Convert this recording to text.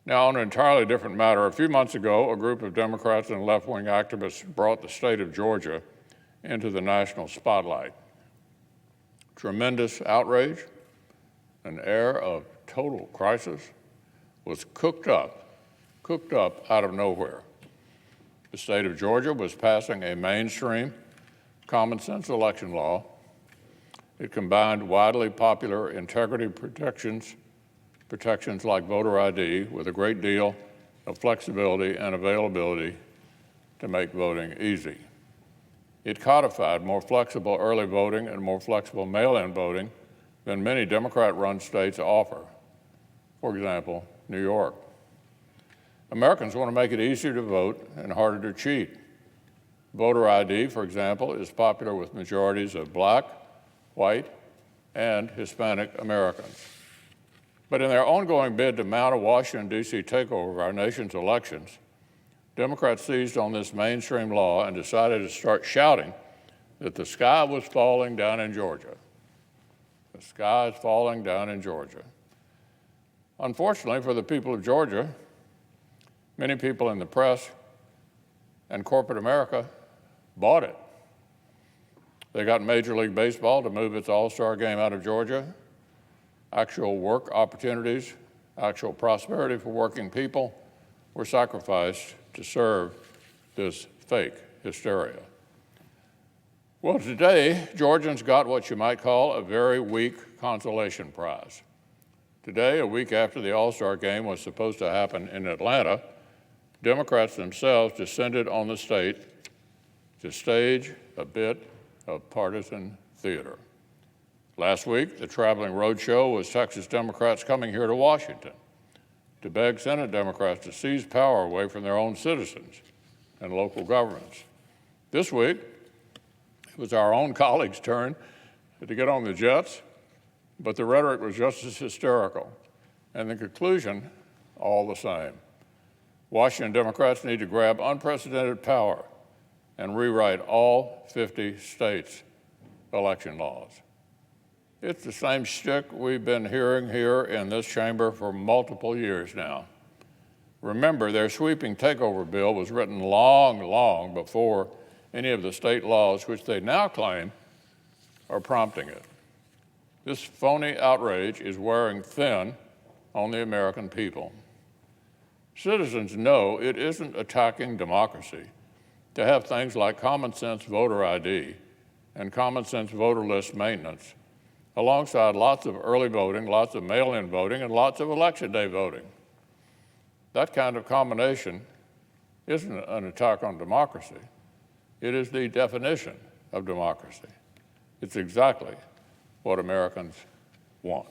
Now, on an entirely different matter, a few months ago, a group of Democrats and left-wing activists brought the state of Georgia into the national spotlight. Tremendous outrage, an air of total crisis was cooked up out of nowhere. The state of Georgia was passing a mainstream, common sense election law. It combined widely popular integrity protections like voter ID with a great deal of flexibility and availability to make voting easy. It codified more flexible early voting and more flexible mail-in voting than many Democrat-run states offer. For example, New York. Americans want to make it easier to vote and harder to cheat. Voter ID, for example, is popular with majorities of Black, white, and Hispanic Americans. But in their ongoing bid to mount a Washington, D.C. takeover of our nation's elections, Democrats seized on this mainstream law and decided to start shouting that the sky was falling down in Georgia. The sky is falling down in Georgia. Unfortunately for the people of Georgia, many people in the press and corporate America bought it. They got Major League Baseball to move its All-Star game out of Georgia. Actual work opportunities, actual prosperity for working people were sacrificed to serve this fake hysteria. Well, today, Georgians got what you might call a very weak consolation prize. Today, a week after the All-Star game was supposed to happen in Atlanta, Democrats themselves descended on the state to stage a bit of partisan theater. Last week, the traveling roadshow was Texas Democrats coming here to Washington to beg Senate Democrats to seize power away from their own citizens and local governments. This week, it was our own colleagues' turn to get on the jets, but the rhetoric was just as hysterical, and the conclusion all the same. Washington Democrats need to grab unprecedented power and rewrite all 50 states' election laws. It's the same shtick we've been hearing here in this chamber for multiple years now. Remember, their sweeping takeover bill was written long before any of the state laws which they now claim are prompting it. This phony outrage is wearing thin on the American people. Citizens know it isn't attacking democracy to have things like common sense voter ID and common sense voter list maintenance alongside lots of early voting, lots of mail-in voting, and lots of election day voting. That kind of combination isn't an attack on democracy. It is the definition of democracy. It's exactly what Americans want.